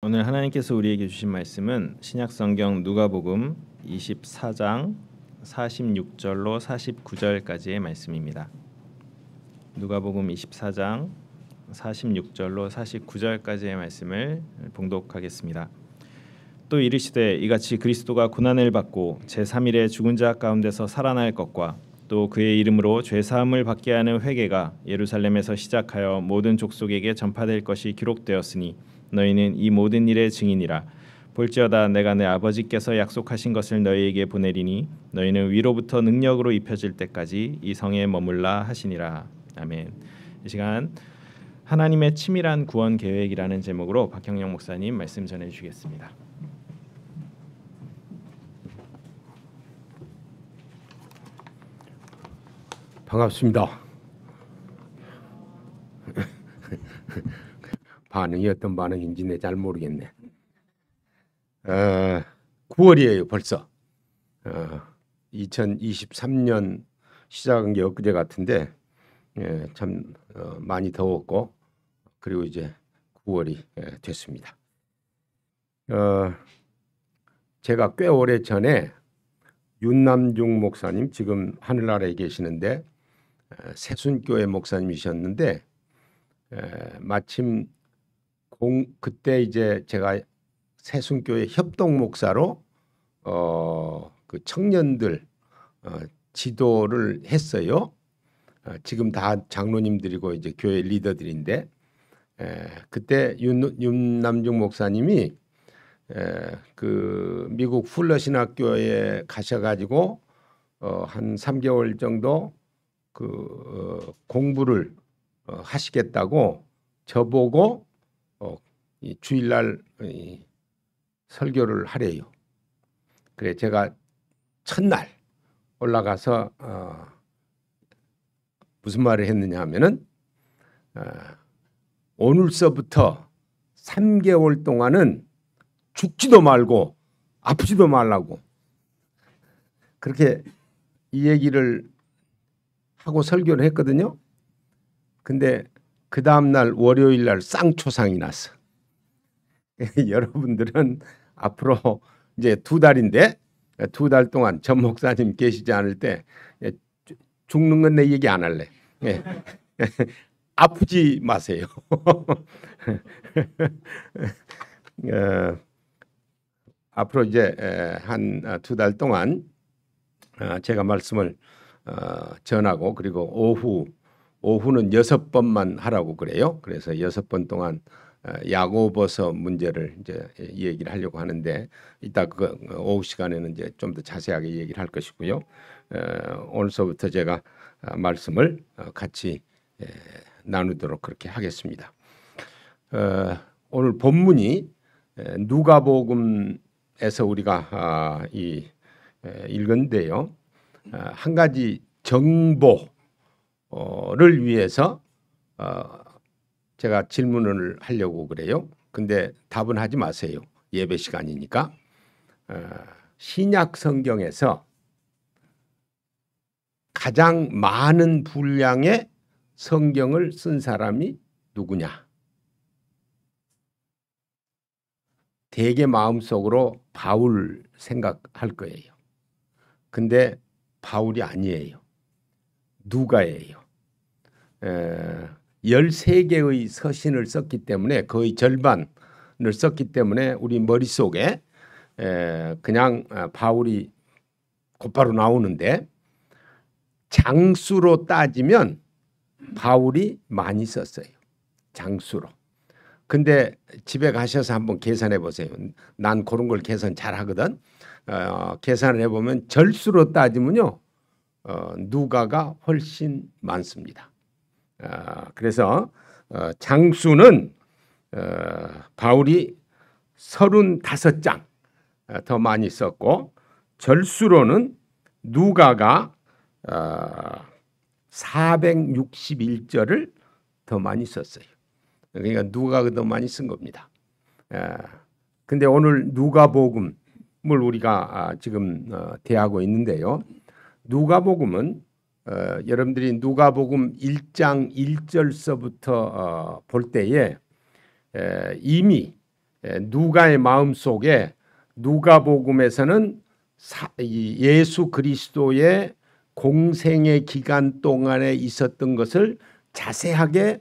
오늘 하나님께서 우리에게 주신 말씀은 신약성경 누가복음 24장 46절로 49절까지의 말씀입니다. 누가복음 24장 46절로 49절까지의 말씀을 봉독하겠습니다. 또 이르시되 이같이 그리스도가 고난을 받고 제3일에 죽은 자 가운데서 살아날 것과 또 그의 이름으로 죄사함을 받게 하는 회개가 예루살렘에서 시작하여 모든 족속에게 전파될 것이 기록되었으니 너희는 이 모든 일의 증인이라. 볼지어다 내가 내 아버지께서 약속하신 것을 너희에게 보내리니 너희는 위로부터 능력으로 입혀질 때까지 이 성에 머물라 하시니라. 아멘. 이 시간 하나님의 치밀한 구원 계획이라는 제목으로 박형영 목사님 말씀 전해 주시겠습니다. 반갑습니다. 반응이 어떤 반응인지 내 잘 모르겠네. 9월이에요 벌써. 2023년 시작한 게 엊그제 같은데 참 많이 더웠고 그리고 이제 9월이 됐습니다. 제가 꽤 오래 전에 윤남중 목사님, 지금 하늘나라에 계시는데 새순교회 목사님이셨는데 마침 그때 이제 제가 새순교회 협동 목사로 그 청년들 지도를 했어요. 지금 다 장로님들이고 이제 교회 리더들인데 그때 윤남중 목사님이 그 미국 풀러 신학교에 가셔가지고 한 3개월 정도 그 공부를 하시겠다고 저보고 이 주일날 설교를 하래요. 그래 제가 첫날 올라가서 무슨 말을 했느냐 하면은 오늘서부터 3개월 동안은 죽지도 말고 아프지도 말라고 그렇게 이 얘기를 하고 설교를 했거든요. 근데 그 다음날 월요일날 쌍초상이 났어. 여러분들은 앞으로 이제 2달인데 2달 동안 전 목사님 계시지 않을 때 죽는 건 내 얘기 안 할래. 아프지 마세요. 앞으로 이제 한 2달 동안 제가 말씀을 전하고 그리고 오후는 6번만 하라고 그래요. 그래서 6번 동안 야고보서 문제를 이제 얘기를 하려고 하는데 이따 그 오후 시간에는 이제 좀 더 자세하게 얘기를 할 것이고요. 오늘서부터 제가 말씀을 같이 나누도록 그렇게 하겠습니다. 오늘 본문이 누가복음에서 우리가 읽은데요. 한 가지 정보를 위해서 제가 질문을 하려고 그래요. 근데 답은 하지 마세요. 예배 시간이니까. 신약 성경에서 가장 많은 분량의 성경을 쓴 사람이 누구냐? 대개 마음속으로 바울 생각할 거예요. 근데 바울이 아니에요. 누가예요. 13개의 서신을 썼기 때문에 거의 절반을 썼기 때문에 우리 머릿속에 그냥 바울이 곧바로 나오는데 장수로 따지면 바울이 많이 썼어요. 장수로. 근데 집에 가셔서 한번 계산해 보세요. 난 그런 걸 계산 잘 하거든. 계산을 해보면 절수로 따지면요. 누가가 훨씬 많습니다. 그래서 장수는 바울이 35장 더 많이 썼고 절수로는 누가가 461절을 더 많이 썼어요. 그러니까 누가가 더 많이 쓴 겁니다. 근데 오늘 누가복음을 우리가 지금 대하고 있는데요. 누가복음은 여러분들이 누가복음 1장 1절서부터 볼 때에 이미 누가의 마음 속에 누가복음에서는 예수 그리스도의 공생의 기간 동안에 있었던 것을 자세하게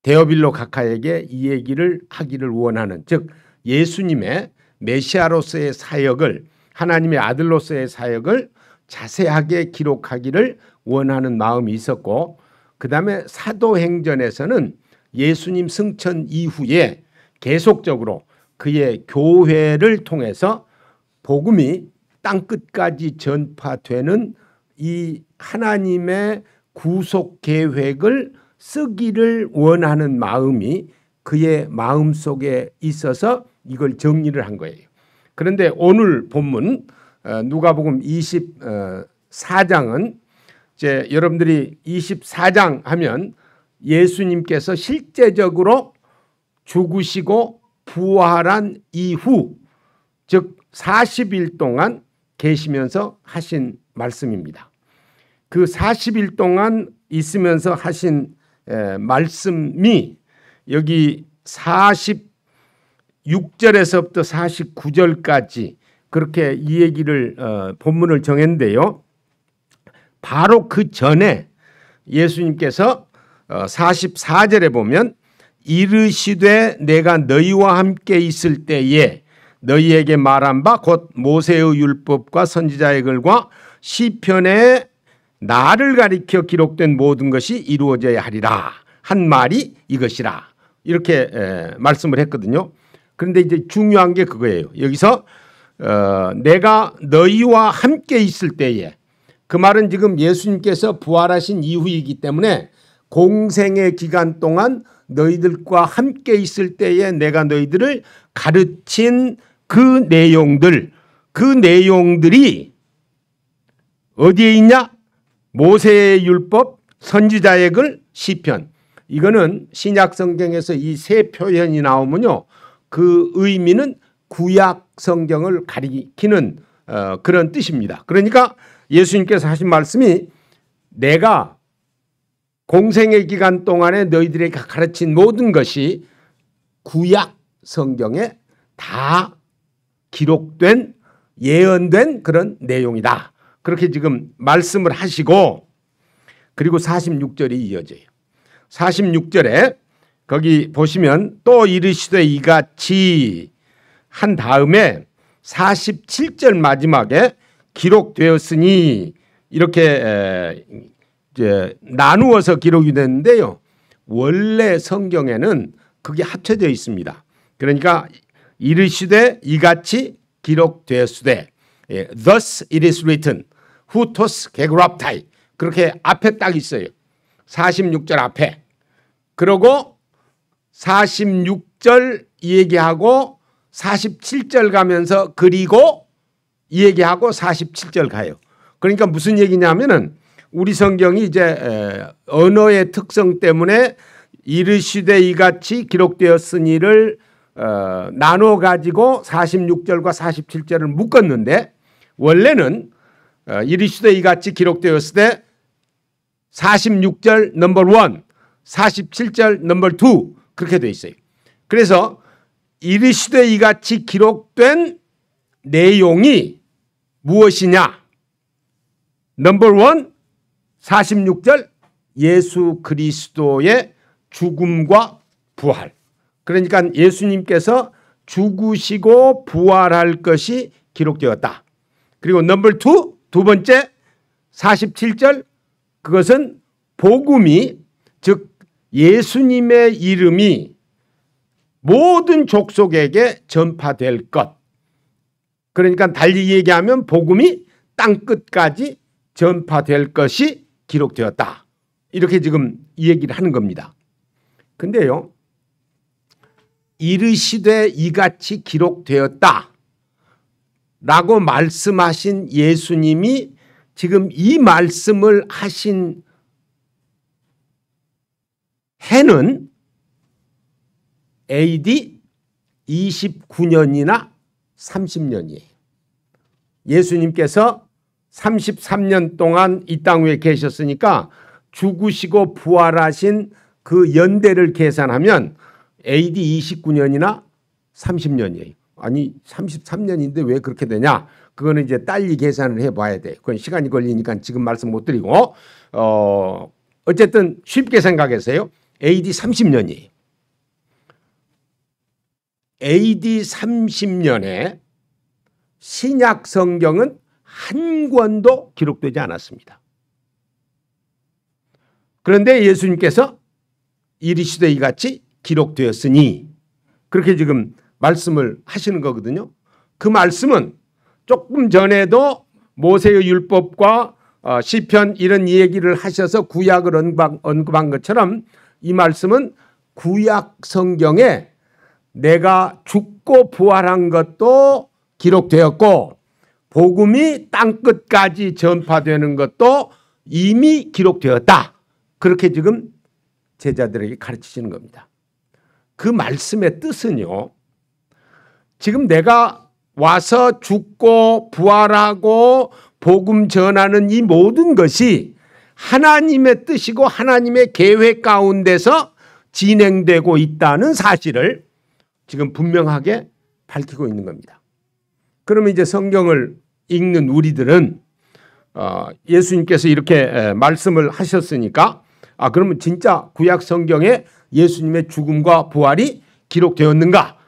데오빌로 각하에게 이 얘기를 하기를 원하는, 즉 예수님의 메시아로서의 사역을, 하나님의 아들로서의 사역을 자세하게 기록하기를 원하는 마음이 있었고, 그 다음에 사도행전에서는 예수님 승천 이후에 계속적으로 그의 교회를 통해서 복음이 땅끝까지 전파되는 이 하나님의 구속 계획을 쓰기를 원하는 마음이 그의 마음속에 있어서 이걸 정리를 한 거예요. 그런데 오늘 본문 누가복음 24장은 이제 여러분들이 24장 하면 예수님께서 실제적으로 죽으시고 부활한 이후, 즉 40일 동안 계시면서 하신 말씀입니다. 그 40일 동안 있으면서 하신 말씀이 여기 46절에서부터 49절까지 그렇게 이 얘기를 본문을 정했는데요. 바로 그 전에 예수님께서 44절에 보면 이르시되 내가 너희와 함께 있을 때에 너희에게 말한 바 곧 모세의 율법과 선지자의 글과 시편에 나를 가리켜 기록된 모든 것이 이루어져야 하리라 한 말이 이것이라, 이렇게 말씀을 했거든요. 그런데 이제 중요한 게 그거예요. 여기서 내가 너희와 함께 있을 때에, 그 말은 지금 예수님께서 부활하신 이후이기 때문에 공생의 기간 동안 너희들과 함께 있을 때에 내가 너희들을 가르친 그 내용들이 어디에 있냐? 모세의 율법, 선지자의 글, 시편. 이거는 신약 성경에서 이 세 표현이 나오면요, 그 의미는 구약 성경을 가리키는 그런 뜻입니다. 그러니까 예수님께서 하신 말씀이 내가 공생의 기간 동안에 너희들에게 가르친 모든 것이 구약 성경에 다 기록된, 예언된 그런 내용이다. 그렇게 지금 말씀을 하시고, 그리고 46절이 이어져요. 46절에 거기 보시면 또 이르시되 이같이 한 다음에 47절 마지막에 기록되었으니, 이렇게 이제 나누어서 기록이 됐는데요. 원래 성경에는 그게 합쳐져 있습니다. 그러니까 이르시되 이같이 기록되었으되, thus it is written, 후토스 게그랍타이, 그렇게 앞에 딱 있어요. 46절 앞에. 그러고 46절 이 얘기하고 47절 가면서 그리고 이 얘기하고 47절 가요. 그러니까 무슨 얘기냐면은 우리 성경이 이제 언어의 특성 때문에 이르시되 이같이 기록되었으니를 나눠 가지고 46절과 47절을 묶었는데, 원래는 이르시되 이같이 기록되었을 때 46절 넘버 1, 47절 넘버 2 그렇게 돼 있어요. 그래서 이르시되 이같이 기록된 내용이 무엇이냐? 넘버 1, 46절 예수 그리스도의 죽음과 부활. 그러니까 예수님께서 죽으시고 부활할 것이 기록되었다. 그리고 넘버 2, 두 번째 47절, 그것은 복음이, 즉 예수님의 이름이 모든 족속에게 전파될 것. 그러니까 달리 얘기하면 복음이 땅끝까지 전파될 것이 기록되었다. 이렇게 지금 이 얘기를 하는 겁니다. 근데요, 이르시되 이같이 기록되었다 라고 말씀하신 예수님이 지금 이 말씀을 하신 해는 AD 29년이나 30년이에요. 예수님께서 33년 동안 이 땅 위에 계셨으니까 죽으시고 부활하신 그 연대를 계산하면 AD 29년이나 30년이에요. 아니 33년인데 왜 그렇게 되냐? 그거는 이제 딸리 계산을 해봐야 돼. 그건 시간이 걸리니까 지금 말씀 못 드리고 어쨌든 쉽게 생각해서요. AD 30년이에요. AD 30년에 신약 성경은 한 권도 기록되지 않았습니다. 그런데 예수님께서 이르시되 이같이 기록되었으니 그렇게 지금 말씀을 하시는 거거든요. 그 말씀은 조금 전에도 모세의 율법과 시편 이런 얘기를 하셔서 구약을 언급한 것처럼 이 말씀은 구약 성경에 내가 죽고 부활한 것도 기록되었고 복음이 땅끝까지 전파되는 것도 이미 기록되었다. 그렇게 지금 제자들에게 가르치시는 겁니다. 그 말씀의 뜻은요. 지금 내가 와서 죽고 부활하고 복음 전하는 이 모든 것이 하나님의 뜻이고 하나님의 계획 가운데서 진행되고 있다는 사실을 지금 분명하게 밝히고 있는 겁니다. 그러면 이제 성경을 읽는 우리들은 예수님께서 이렇게 말씀을 하셨으니까 그러면 진짜 구약 성경에 예수님의 죽음과 부활이 기록되었는가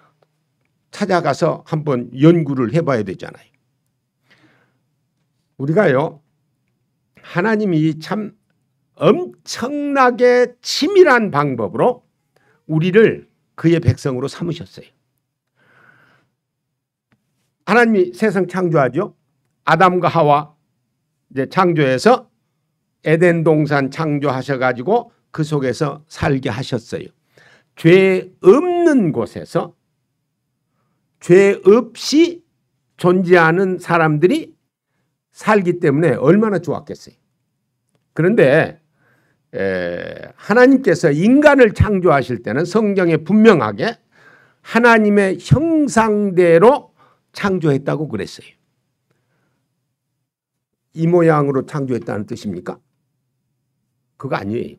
찾아가서 한번 연구를 해봐야 되잖아요. 우리가요 하나님이 참 엄청나게 치밀한 방법으로 우리를 그의 백성으로 삼으셨어요. 하나님이 세상 창조하죠. 아담과 하와 이제 창조해서 에덴 동산 창조하셔가지고 그 속에서 살게 하셨어요. 죄 없는 곳에서 죄 없이 존재하는 사람들이 살기 때문에 얼마나 좋았겠어요. 그런데 하나님께서 인간을 창조하실 때는 성경에 분명하게 하나님의 형상대로 창조했다고 그랬어요. 이 모양으로 창조했다는 뜻입니까? 그거 아니에요.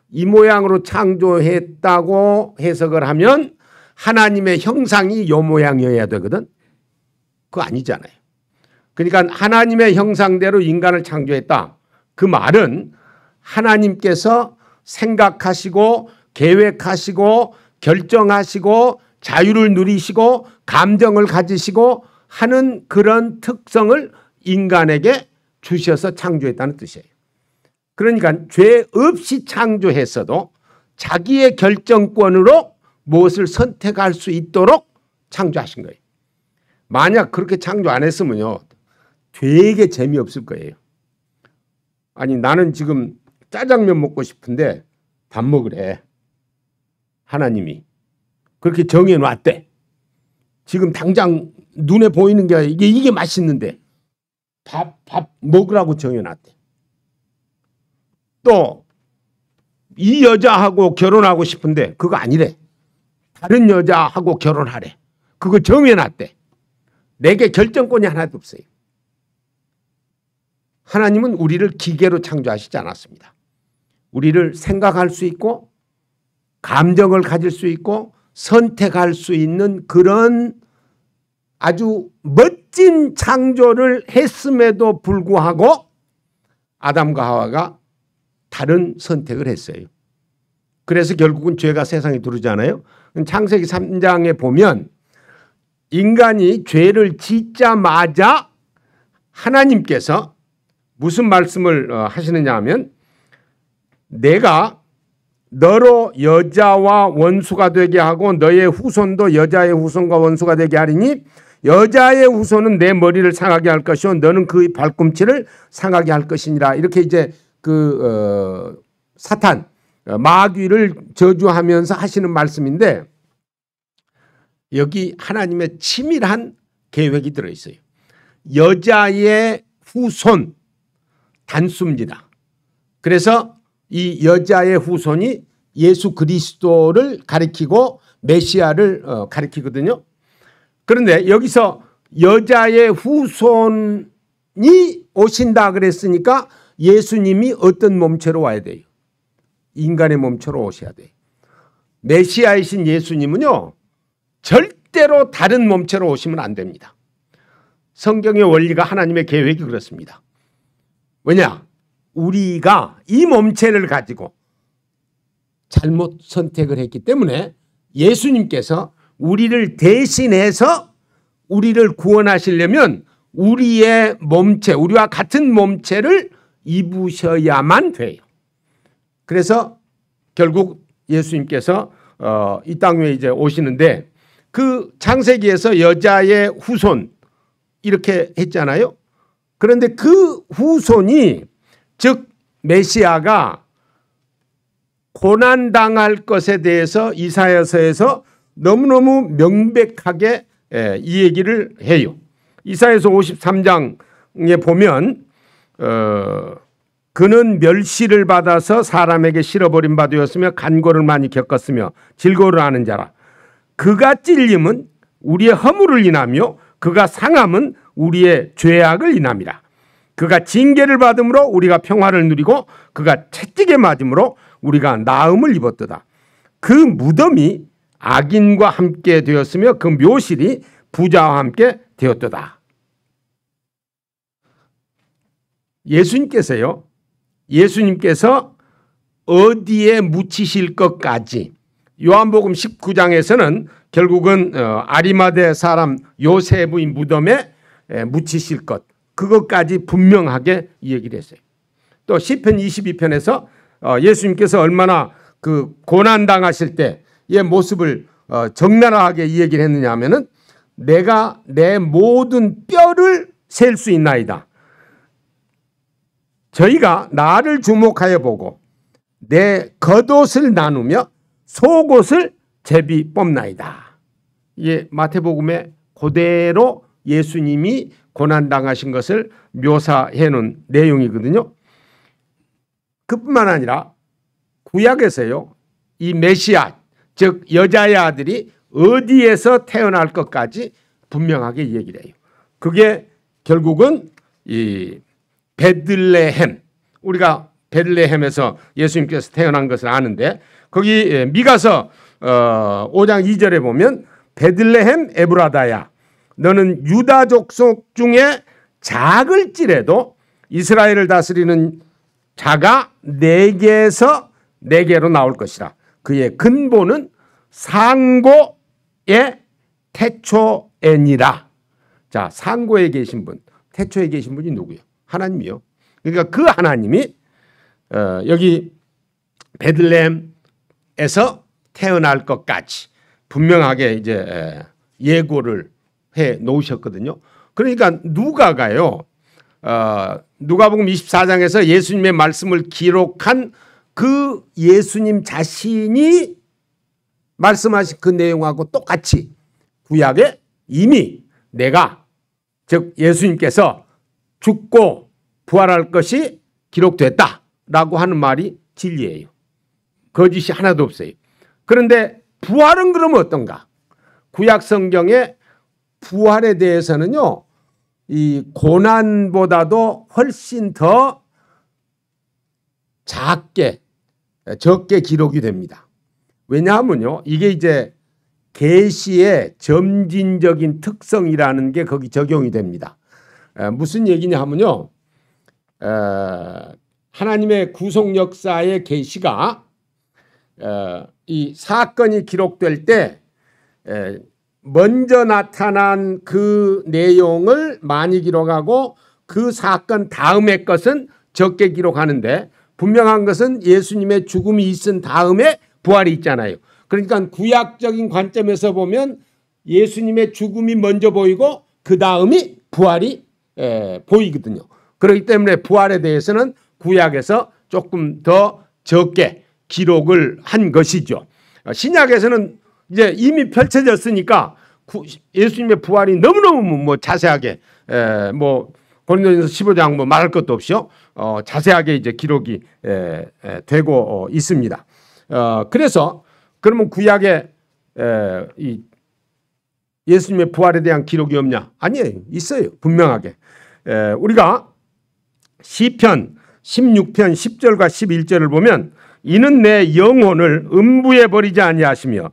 이 모양으로 창조했다고 해석을 하면 하나님의 형상이 이 모양이어야 되거든. 그거 아니잖아요. 그러니까 하나님의 형상대로 인간을 창조했다. 그 말은 하나님께서 생각하시고 계획하시고 결정하시고 자유를 누리시고 감정을 가지시고 하는 그런 특성을 인간에게 주셔서 창조했다는 뜻이에요. 그러니까 죄 없이 창조했어도 자기의 결정권으로 무엇을 선택할 수 있도록 창조하신 거예요. 만약 그렇게 창조 안 했으면요 되게 재미없을 거예요. 아니 나는 지금 짜장면 먹고 싶은데 밥 먹으래. 하나님이 그렇게 정해놨대. 지금 당장 눈에 보이는 게 이게 맛있는데 밥 먹으라고 정해놨대. 또 이 여자하고 결혼하고 싶은데 그거 아니래. 다른 여자하고 결혼하래. 그거 정해놨대. 내게 결정권이 하나도 없어요. 하나님은 우리를 기계로 창조하시지 않았습니다. 우리를 생각할 수 있고 감정을 가질 수 있고 선택할 수 있는 그런 아주 멋진 창조를 했음에도 불구하고 아담과 하와가 다른 선택을 했어요. 그래서 결국은 죄가 세상에 들어오잖아요. 창세기 3장에 보면 인간이 죄를 짓자마자 하나님께서 무슨 말씀을 하시느냐 하면 내가 너로 여자와 원수가 되게 하고 너의 후손도 여자의 후손과 원수가 되게 하리니 여자의 후손은 내 머리를 상하게 할 것이요 너는 그의 발꿈치를 상하게 할 것이니라. 이렇게 이제 사탄 마귀를 저주하면서 하시는 말씀인데 여기 하나님의 치밀한 계획이 들어있어요. 여자의 후손 단수입니다. 그래서 이 여자의 후손이 예수 그리스도를 가리키고 메시아를 가리키거든요. 그런데 여기서 여자의 후손이 오신다 그랬으니까 예수님이 어떤 몸체로 와야 돼요? 인간의 몸체로 오셔야 돼요. 메시아이신 예수님은요, 절대로 다른 몸체로 오시면 안 됩니다. 성경의 원리가, 하나님의 계획이 그렇습니다. 왜냐? 우리가 이 몸체를 가지고 잘못 선택을 했기 때문에 예수님께서 우리를 대신해서 우리를 구원하시려면 우리의 몸체, 우리와 같은 몸체를 입으셔야만 돼요. 그래서 결국 예수님께서 이 땅 위에 이제 오시는데, 그 창세기에서 여자의 후손 이렇게 했잖아요. 그런데 그 후손이, 즉 메시아가 고난당할 것에 대해서 이사야서에서 너무너무 명백하게 이 얘기를 해요. 이사야서 53장에 보면 그는 멸시를 받아서 사람에게 실어버린 바 되었으며 간고를 많이 겪었으며 질고를 아는 자라. 그가 찔림은 우리의 허물을 인하며 그가 상함은 우리의 죄악을 인함이라. 그가 징계를 받음으로 우리가 평화를 누리고 그가 채찍에 맞음으로 우리가 나음을 입었도다. 그 무덤이 악인과 함께 되었으며 그 묘실이 부자와 함께 되었도다. 예수님께서 어디에 묻히실 것까지, 요한복음 19장에서는 결국은 아리마대 사람 요셉의 무덤에 묻히실 것, 그것까지 분명하게 얘기를 했어요. 또 시편 22편에서 예수님께서 얼마나 그 고난 당하실 때의 모습을 적나라하게 이 얘기를 했느냐 하면은, 내가 내 모든 뼈를 셀 수 있나이다. 저희가 나를 주목하여 보고 내 겉옷을 나누며 속옷을 제비 뽑나이다. 이게 마태복음에 그대로 예수님이 고난당하신 것을 묘사해 놓은 내용이거든요. 그뿐만 아니라 구약에서요, 이 메시아, 즉 여자의 아들이 어디에서 태어날 것까지 분명하게 얘기를 해요. 그게 결국은 이 베들레헴, 우리가 베들레헴에서 예수님께서 태어난 것을 아는데, 거기 미가서 5장 2절에 보면 베들레헴 에브라다야, 너는 유다 족속 중에 작을지라도 이스라엘을 다스리는 자가 내게서 내게로 나올 것이라. 그의 근본은 상고의 태초에니라. 자, 상고에 계신 분, 태초에 계신 분이 누구요? 하나님이요. 그러니까 그 하나님이 여기 베들레헴에서 태어날 것까지 분명하게 이제 예고를 해 놓으셨거든요. 그러니까 누가가요, 누가복음 24장에서 예수님의 말씀을 기록한 그 예수님 자신이 말씀하신 그 내용하고 똑같이 구약에 이미 내가, 즉 예수님께서 죽고 부활할 것이 기록됐다라고 하는 말이 진리예요. 거짓이 하나도 없어요. 그런데 부활은 그러면 어떤가? 구약 성경의 부활에 대해서는요, 이 고난보다도 훨씬 더 적게 기록이 됩니다. 왜냐하면요, 이게 이제 계시의 점진적인 특성이라는 게 거기 적용이 됩니다. 무슨 얘기냐 하면요, 하나님의 구속 역사의 계시가 이 사건이 기록될 때 먼저 나타난 그 내용을 많이 기록하고 그 사건 다음의 것은 적게 기록하는데, 분명한 것은 예수님의 죽음이 있은 다음에 부활이 있잖아요. 그러니까 구약적인 관점에서 보면 예수님의 죽음이 먼저 보이고 그 다음이 부활이 보이거든요. 그렇기 때문에 부활에 대해서는 구약에서 조금 더 적게 기록을 한 것이죠. 신약에서는 이제 이미 펼쳐졌으니까 예수님의 부활이 너무너무 자세하게 고린도전서 15장 말할 것도 없이요, 자세하게 이제 기록이 되고 있습니다. 그래서 그러면 구약에 이 예수님의 부활에 대한 기록이 없냐? 아니에요. 있어요. 분명하게. 우리가 시편 16편 10절과 11절을 보면 이는 내 영혼을 음부에 버리지 아니하시며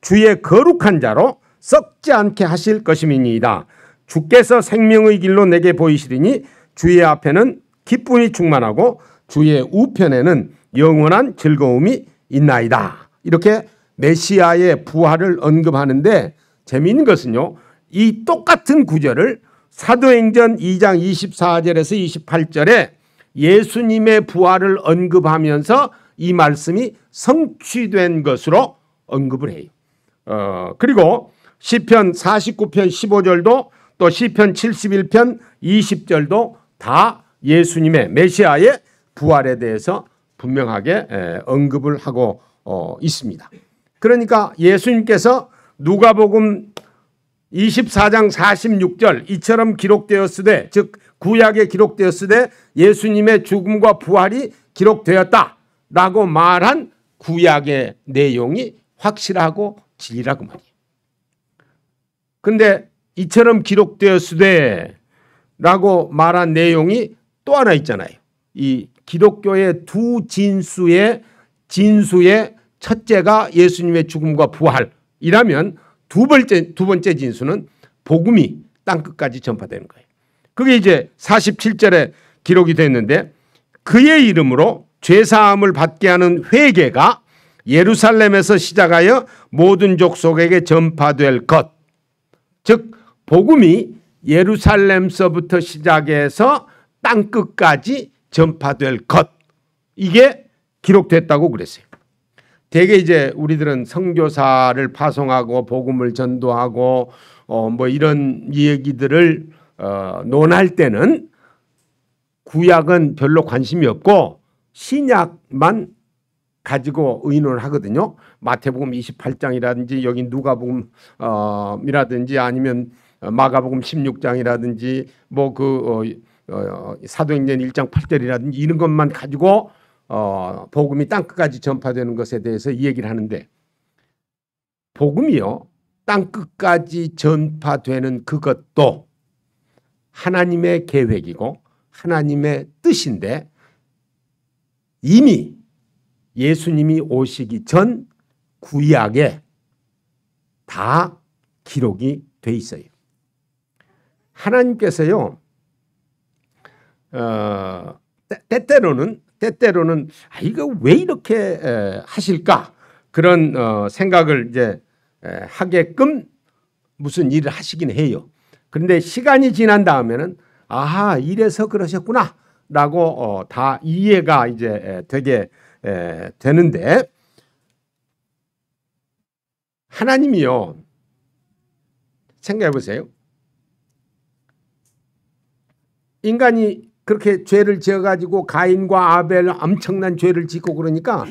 주의 거룩한 자로 썩지 않게 하실 것임이니이다. 주께서 생명의 길로 내게 보이시리니 주의 앞에는 기쁨이 충만하고 주의 우편에는 영원한 즐거움이 있나이다. 이렇게 메시아의 부활을 언급하는데 재미있는 것은요, 이 똑같은 구절을 사도행전 2장 24절에서 28절에 예수님의 부활을 언급하면서 이 말씀이 성취된 것으로 언급을 해요. 그리고 시편 49편 15절도 또 시편 71편 20절도 다 예수님의 메시아의 부활에 대해서 분명하게 언급을 하고 있습니다. 그러니까 예수님께서 누가복음 24장 46절 이처럼 기록되었으되, 즉 구약에 기록되었으되 예수님의 죽음과 부활이 기록되었다라고 말한 구약의 내용이 확실하고 진리라고 말이에요. 그런데 이처럼 기록되었으되 라고 말한 내용이 또 하나 있잖아요. 이 기독교의 두 진수의 첫째가 예수님의 죽음과 부활이라면 두 번째 진수는 복음이 땅끝까지 전파되는 거예요. 그게 이제 47절에 기록이 됐는데, 그의 이름으로 죄사함을 받게 하는 회개가 예루살렘에서 시작하여 모든 족속에게 전파될 것. 즉 복음이 예루살렘서부터 시작해서 땅끝까지 전파될 것. 이게 기록됐다고 그랬어요. 대개 이제 우리들은 선교사를 파송하고 복음을 전도하고 뭐 이런 얘기들을 논할 때는 구약은 별로 관심이 없고 신약만 가지고 의논을 하거든요. 마태복음 28장이라든지 여기 누가복음이라든지 아니면 마가복음 16장이라든지 뭐 사도행전 1장 8절이라든지 이런 것만 가지고 복음이 땅끝까지 전파되는 것에 대해서 이 얘기를 하는데, 복음이요 땅끝까지 전파되는 그것도 하나님의 계획이고 하나님의 뜻인데, 이미 예수님이 오시기 전 구약에 다 기록이 돼 있어요. 하나님께서요 때때로는 이거 왜 이렇게 하실까 그런 생각을 이제 하게끔 무슨 일을 하시긴 해요. 그런데 시간이 지난 다음에는 아하, 이래서 그러셨구나 라고 다 이해가 이제 되게 되는데, 하나님이요 생각해 보세요. 인간이 그렇게 죄를 지어가지고 가인과 아벨 엄청난 죄를 짓고 그러니까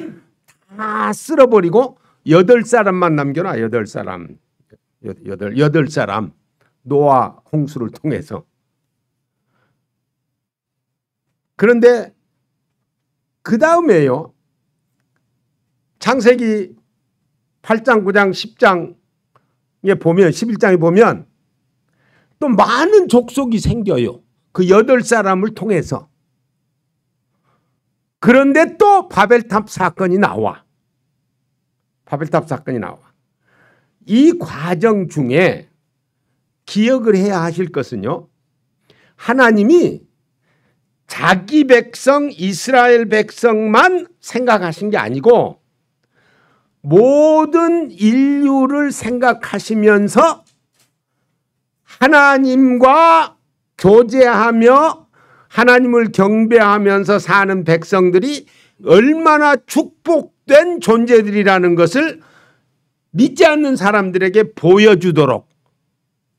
다 쓸어버리고 8사람만 남겨놔. 8사람 노아 홍수를 통해서. 그런데 그 다음에요 창세기 8장 9장 10장에 보면 11장에 보면 또 많은 족속이 생겨요. 그 8사람을 통해서. 그런데 또 바벨탑 사건이 나와. 이 과정 중에 기억을 해야 하실 것은요, 하나님이 자기 백성 이스라엘 백성만 생각하신 게 아니고 모든 인류를 생각하시면서 하나님과 교제하며 하나님을 경배하면서 사는 백성들이 얼마나 축복된 존재들이라는 것을 믿지 않는 사람들에게 보여주도록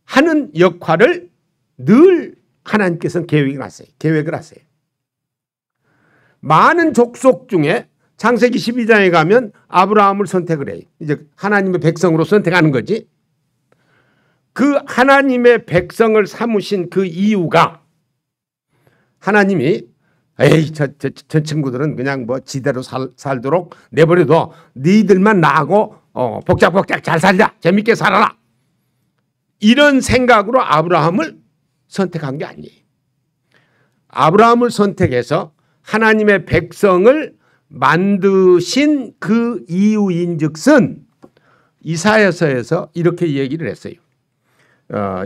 하는 역할을 늘 하나님께서는 계획을 하세요. 많은 족속 중에 창세기 12장에 가면 아브라함을 선택을 해요. 이제 하나님의 백성으로 선택하는 거지. 그 하나님의 백성을 삼으신 그 이유가, 하나님이 저 친구들은 그냥 뭐 지대로 살도록 내버려둬. 너희들만 나하고 복작복작 잘 살자. 재밌게 살아라. 이런 생각으로 아브라함을 선택한 게 아니에요. 아브라함을 선택해서 하나님의 백성을 만드신 그 이유인즉슨 이사야서에서 이렇게 얘기를 했어요.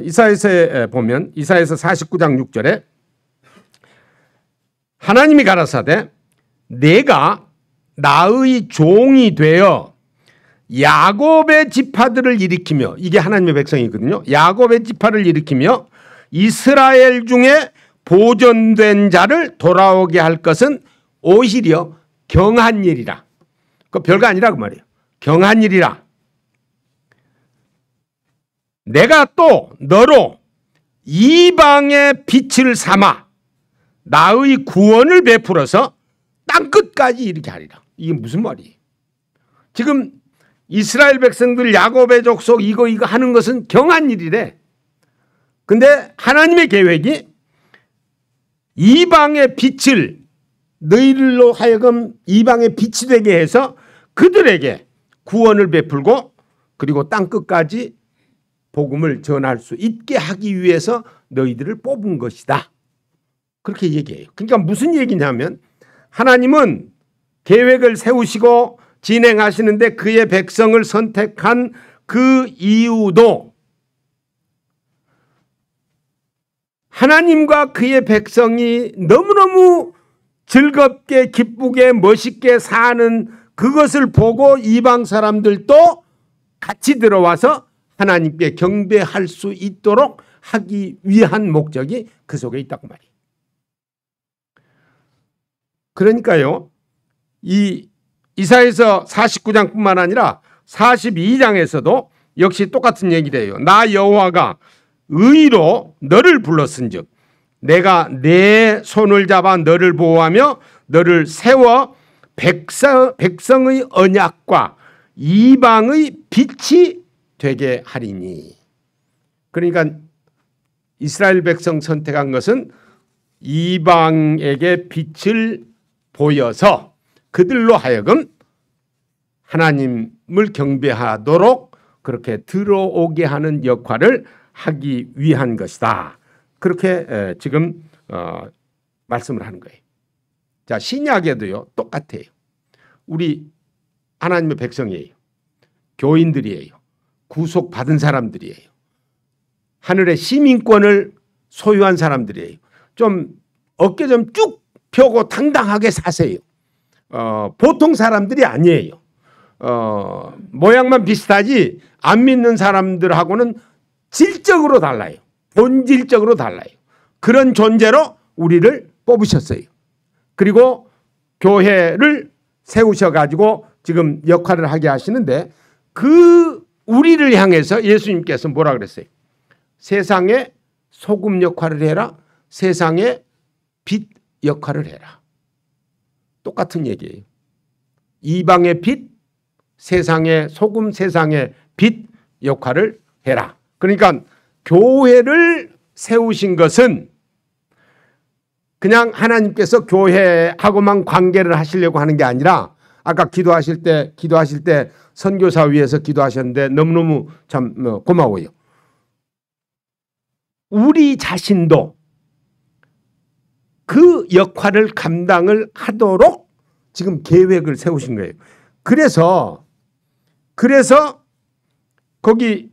이사야서에 보면 이사야서 49장 6절에 하나님이 가라사대 내가 나의 종이 되어 야곱의 지파들을 일으키며, 이게 하나님의 백성이거든요. 야곱의 지파를 일으키며 이스라엘 중에 보존된 자를 돌아오게 할 것은 오히려 경한 일이라. 그 별거 아니라 그 말이에요. 경한 일이라. 내가 또 너로 이방의 빛을 삼아 나의 구원을 베풀어서 땅끝까지 이르게 하리라. 이게 무슨 말이에요? 지금 이스라엘 백성들 야곱의 족속 이거 하는 것은 경한 일이래. 근데 하나님의 계획이 이방의 빛을 너희들로 하여금 이방의 빛이 되게 해서 그들에게 구원을 베풀고 그리고 땅끝까지 복음을 전할 수 있게 하기 위해서 너희들을 뽑은 것이다. 그렇게 얘기해요. 그러니까 무슨 얘기냐면 하나님은 계획을 세우시고 진행하시는데 그의 백성을 선택한 그 이유도 하나님과 그의 백성이 너무너무 즐겁게 기쁘게 멋있게 사는 그것을 보고 이방 사람들도 같이 들어와서 하나님께 경배할 수 있도록 하기 위한 목적이 그 속에 있다고 말이에요. 그러니까요, 이 이사야서 49장뿐만 아니라 42장에서도 역시 똑같은 얘기를 해요. 나 여호와가 의로 너를 불렀은즉 내가 내 손을 잡아 너를 보호하며 너를 세워 백성의 언약과 이방의 빛이 되게 하리니. 그러니까 이스라엘 백성 선택한 것은 이방에게 빛을 보여서 그들로 하여금 하나님을 경배하도록 그렇게 들어오게 하는 역할을 하기 위한 것이다. 그렇게 지금 말씀을 하는 거예요. 자, 신약에도요 똑같아요. 우리 하나님의 백성이에요. 교인들이에요. 구속받은 사람들이에요. 하늘의 시민권을 소유한 사람들이에요. 좀 어깨 좀 쭉 펴고 당당하게 사세요. 보통 사람들이 아니에요. 모양만 비슷하지 안 믿는 사람들하고는 질적으로 달라요. 본질적으로 달라요. 그런 존재로 우리를 뽑으셨어요. 그리고 교회를 세우셔가지고 지금 역할을 하게 하시는데 그 우리를 향해서 예수님께서 뭐라 그랬어요? 세상에 소금 역할을 해라. 세상에 빛 역할을 해라. 똑같은 얘기예요. 이방의 빛, 세상의 소금, 세상의 빛 역할을 해라. 그러니까 교회를 세우신 것은 그냥 하나님께서 교회하고만 관계를 하시려고 하는 게 아니라 아까 기도하실 때 선교사 위해서 기도하셨는데 너무너무 참 고마워요. 우리 자신도 그 역할을 감당을 하도록 지금 계획을 세우신 거예요. 그래서 거기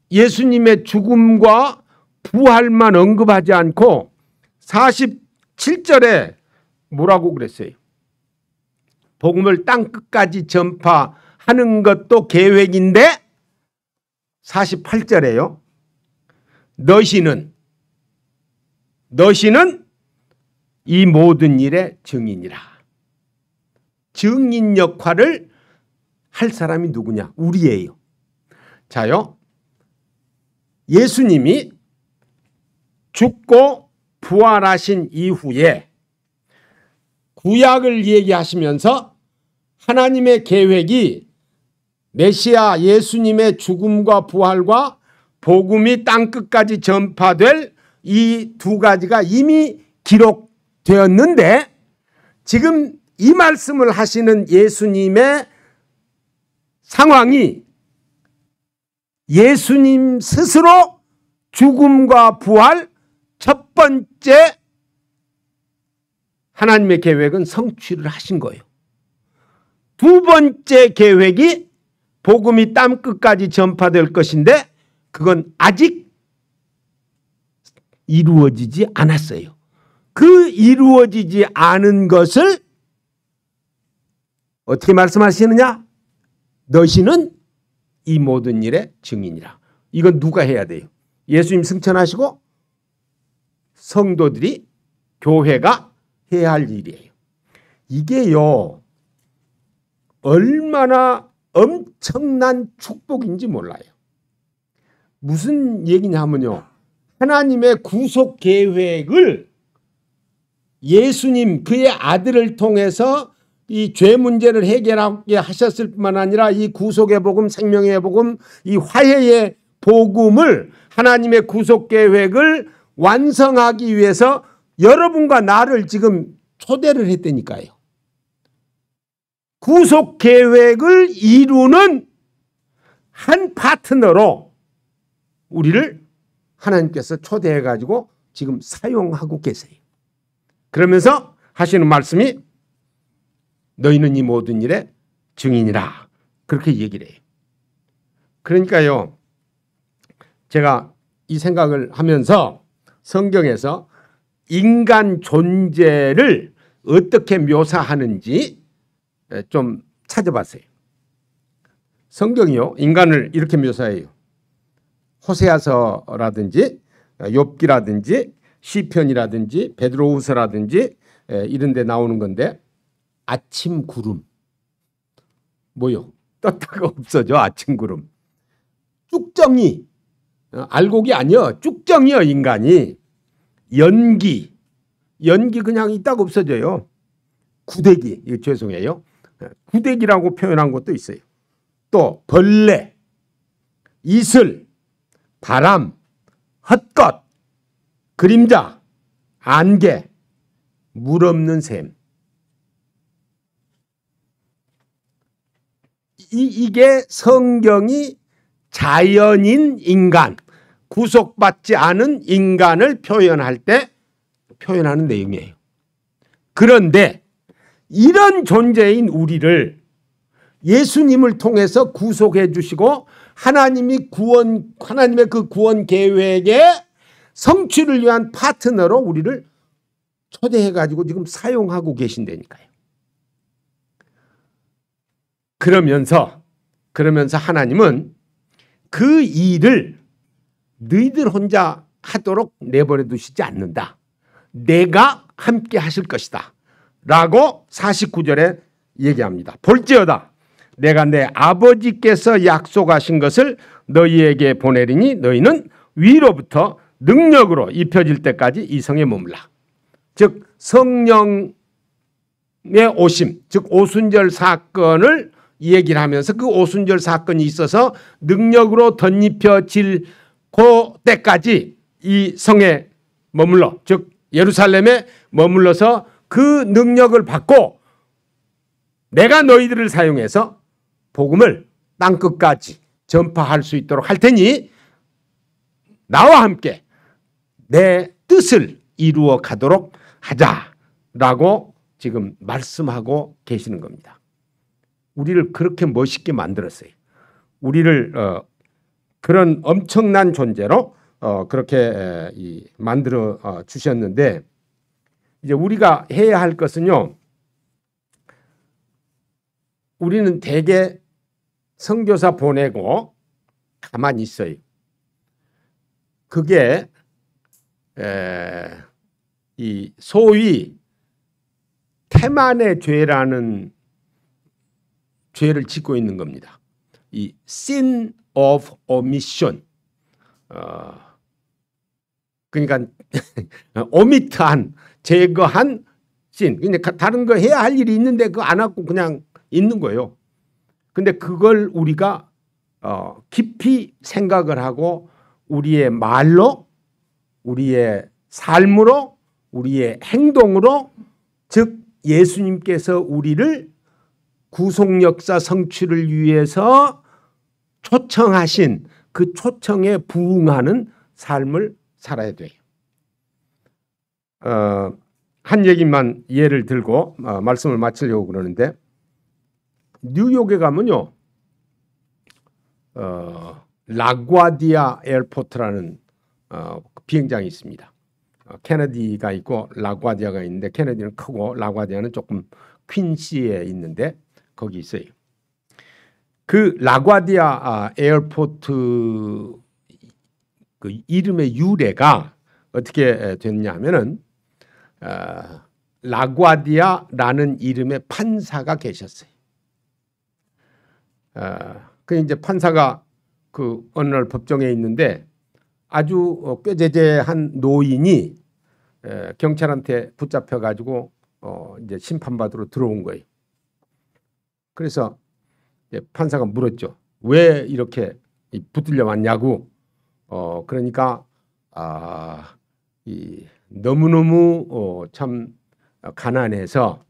예수님의 죽음과 부활만 언급하지 않고 47절에 뭐라고 그랬어요? 복음을 땅끝까지 전파하는 것도 계획인데 48절에요. 너희는 이 모든 일의 증인이라. 증인 역할을 할 사람이 누구냐? 우리예요. 자요. 예수님이 죽고 부활하신 이후에 구약을 얘기하시면서 하나님의 계획이 메시아 예수님의 죽음과 부활과 복음이 땅끝까지 전파될 이 두 가지가 이미 기록되었는데 지금 이 말씀을 하시는 예수님의 상황이 예수님 스스로 죽음과 부활 첫 번째 하나님의 계획은 성취를 하신 거예요. 두 번째 계획이 복음이 땅 끝까지 전파될 것인데 그건 아직 이루어지지 않았어요. 그 이루어지지 않은 것을 어떻게 말씀하시느냐? 너희는 이 모든 일의 증인이라. 이건 누가 해야 돼요? 예수님 승천하시고 성도들이, 교회가 해야 할 일이에요. 이게요, 얼마나 엄청난 축복인지 몰라요. 무슨 얘기냐면요, 하나님의 구속 계획을 예수님 그의 아들을 통해서 이 죄 문제를 해결하게 하셨을 뿐만 아니라 이 구속의 복음, 생명의 복음, 이 화해의 복음을, 하나님의 구속 계획을 완성하기 위해서 여러분과 나를 지금 초대를 했다니까요. 구속 계획을 이루는 한 파트너로 우리를 하나님께서 초대해 가지고 지금 사용하고 계세요. 그러면서 하시는 말씀이 너희는 이 모든 일의 증인이라, 그렇게 얘기를 해요. 그러니까요, 제가 이 생각을 하면서 성경에서 인간 존재를 어떻게 묘사하는지 좀 찾아봤어요. 성경이요, 인간을 이렇게 묘사해요. 호세아서라든지 욥기라든지 시편이라든지 베드로후서라든지 이런 데 나오는 건데, 아침 구름, 뭐요? 떴다가 없어져. 아침 구름. 쭉정이, 알곡이 아니여, 쭉정이여. 인간이 연기 그냥 있다가 없어져요. 구데기, 이거 죄송해요, 구데기라고 표현한 것도 있어요. 또 벌레, 이슬, 바람, 헛것, 그림자, 안개, 물 없는 샘. 이게 성경이 자연인 인간, 구속받지 않은 인간을 표현할 때 표현하는 내용이에요. 그런데 이런 존재인 우리를 예수님을 통해서 구속해 주시고 하나님의 그 구원 계획의 성취를 위한 파트너로 우리를 초대해 가지고 지금 사용하고 계신다니까요. 그러면서 하나님은 그 일을 너희들 혼자 하도록 내버려 두시지 않는다. 내가 함께 하실 것이다 라고 49절에 얘기합니다. 볼지어다 내가 내 아버지께서 약속하신 것을 너희에게 보내리니 너희는 위로부터 능력으로 입혀질 때까지 이 성에 머물라. 즉 성령의 오심, 즉 오순절 사건을 얘기를 하면서 그 오순절 사건이 있어서 능력으로 덧입혀질 그때까지 이 성에 머물러, 즉 예루살렘에 머물러서 그 능력을 받고 내가 너희들을 사용해서 복음을 땅끝까지 전파할 수 있도록 할 테니 나와 함께 내 뜻을 이루어 가도록 하자라고 지금 말씀하고 계시는 겁니다. 우리를 그렇게 멋있게 만들었어요. 우리를 그런 엄청난 존재로 그렇게 만들어 주셨는데, 이제 우리가 해야 할 것은요, 우리는 대개 선교사 보내고 가만히 있어요. 그게 이 소위 태만의 죄라는 죄를 짓고 있는 겁니다. 이 sin of omission, 그러니까 오미트한, 제거한 sin. 그러니까 다른 거 해야 할 일이 있는데 그거 안 하고 그냥 있는 거예요. 근데 그걸 우리가 깊이 생각을 하고 우리의 말로, 우리의 삶으로, 우리의 행동으로, 즉 예수님께서 우리를 구속 역사 성취를 위해서 초청하신 그 초청에 부응하는 삶을 살아야 돼요. 한 얘기만 예를 들고 말씀을 마치려고 그러는데, 뉴욕에 가면요, 라과디아 에어포트라는 비행장이 있습니다. 케네디가 있고 라과디아가 있는데, 케네디는 크고 라과디아는 조금 퀸시에 있는데 거기 있어요. 그 라과디아 에어포트 그 이름의 유래가 어떻게 됐냐면은 라과디아라는 이름의 판사가 계셨어요. 그 이제 판사가 그 어느 날 법정에 있는데 아주 꾀죄죄한 노인이 경찰한테 붙잡혀 가지고 이제 심판받으러 들어온 거예요. 그래서 판사가 물었죠. 왜 이렇게 붙들려 왔냐고. 그러니까 너무너무 참 가난해서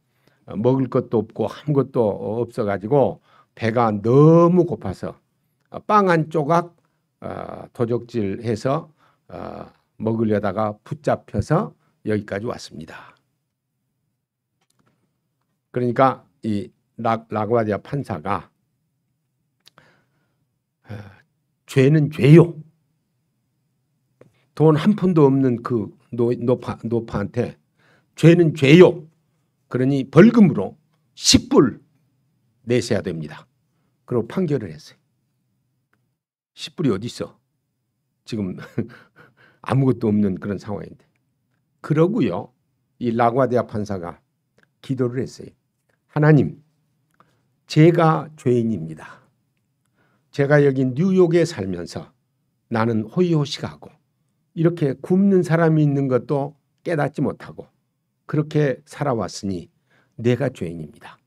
먹을 것도 없고 아무것도 없어 가지고 배가 너무 고파서 빵 한 조각 도적질해서 먹으려다가 붙잡혀서 여기까지 왔습니다. 그러니까 이 라과디아 판사가 죄는 죄요. 돈 한 푼도 없는 그 노파한테 죄는 죄요. 그러니 벌금으로 10불 내셔야 됩니다. 그리고 판결을 했어요. 10불이 어디 있어? 지금 아무것도 없는 그런 상황인데. 그러고요, 이 라과디아 판사가 기도를 했어요. 하나님, 제가 죄인입니다. 제가 여기 뉴욕에 살면서 나는 호의호식하고 이렇게 굶는 사람이 있는 것도 깨닫지 못하고 그렇게 살아왔으니 내가 죄인입니다.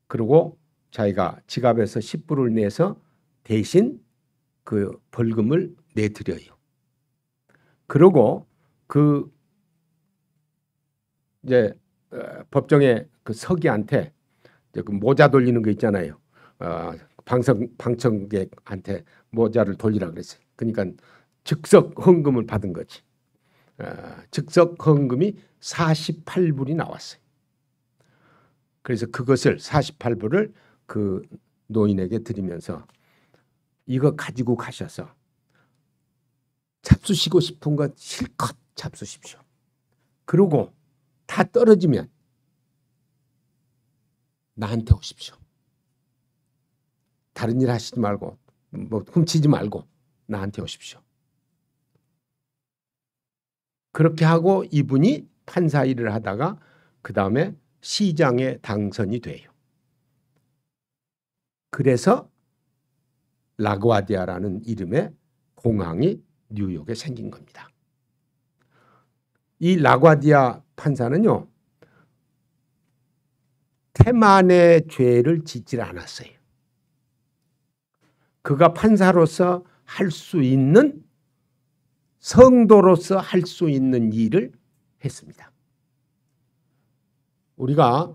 그리고 자기가 지갑에서 10불을 내서 대신 그 벌금을 내드려요. 그리고 그 이제 법정에 그 서기한테 이제 그 모자 돌리는 거 있잖아요. 방청객한테 모자를 돌리라 그랬어요. 그러니까 즉석 헌금을 받은 거지. 즉석 헌금이 48불이 나왔어요. 그래서 그것을 48불을 그 노인에게 드리면서 이거 가지고 가셔서 잡수시고 싶은 것 실컷 잡수십시오. 그리고 다 떨어지면 나한테 오십시오. 다른 일 하시지 말고 뭐 훔치지 말고 나한테 오십시오. 그렇게 하고 이분이 판사 일을 하다가 그 다음에 시장에 당선이 돼요. 그래서 라과디아라는 이름의 공항이 뉴욕에 생긴 겁니다. 이 라과디아 판사는요, 태만의 죄를 짓질 않았어요. 그가 판사로서 할 수 있는, 성도로서 할 수 있는 일을 했습니다. 우리가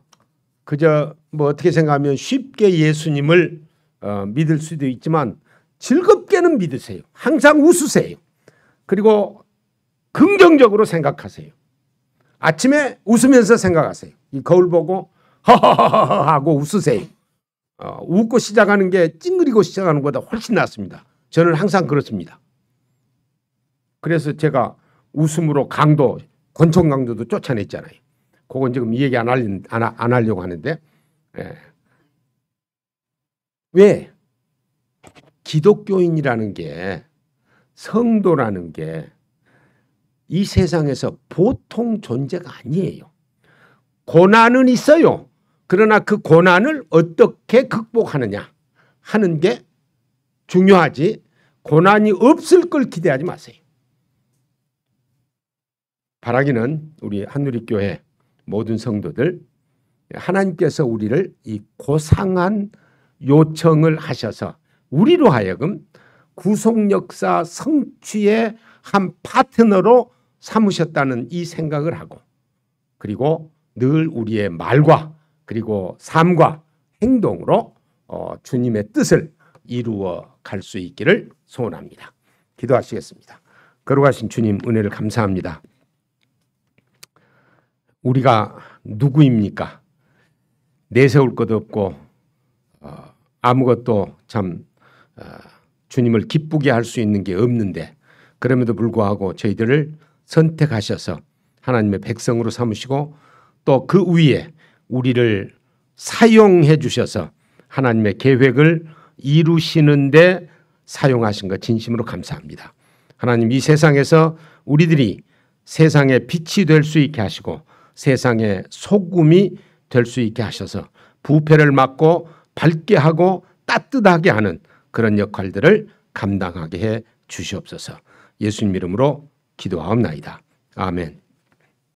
그저 뭐 어떻게 생각하면 쉽게 예수님을 믿을 수도 있지만 즐겁게는 믿으세요. 항상 웃으세요. 그리고 긍정적으로 생각하세요. 아침에 웃으면서 생각하세요. 이 거울 보고 하하하하 하고 웃으세요. 웃고 시작하는 게 찡그리고 시작하는 것보다 훨씬 낫습니다. 저는 항상 그렇습니다. 그래서 제가 웃음으로 강도, 권총 강도도 쫓아냈잖아요. 그건 지금 이 얘기 안 하려고 하는데, 왜? 기독교인이라는 게, 성도라는 게 이 세상에서 보통 존재가 아니에요. 고난은 있어요. 그러나 그 고난을 어떻게 극복하느냐 하는 게 중요하지, 고난이 없을 걸 기대하지 마세요. 바라기는 우리 한누리교회 모든 성도들, 하나님께서 우리를 이 고상한 요청을 하셔서 우리로 하여금 구속 역사 성취의 한 파트너로 삼으셨다는 이 생각을 하고, 그리고 늘 우리의 말과 그리고 삶과 행동으로 주님의 뜻을 이루어 갈 수 있기를 소원합니다. 기도하시겠습니다. 거룩하신 주님, 은혜를 감사합니다. 우리가 누구입니까? 내세울 것도 없고 아무것도 참 주님을 기쁘게 할 수 있는 게 없는데 그럼에도 불구하고 저희들을 선택하셔서 하나님의 백성으로 삼으시고 또 그 위에 우리를 사용해 주셔서 하나님의 계획을 이루시는데 사용하신 것 진심으로 감사합니다. 하나님, 이 세상에서 우리들이 세상의 빛이 될 수 있게 하시고 세상의 소금이 될 수 있게 하셔서 부패를 막고 밝게 하고 따뜻하게 하는 그런 역할들을 감당하게 해 주시옵소서. 예수님 이름으로 기도하옵나이다. 아멘.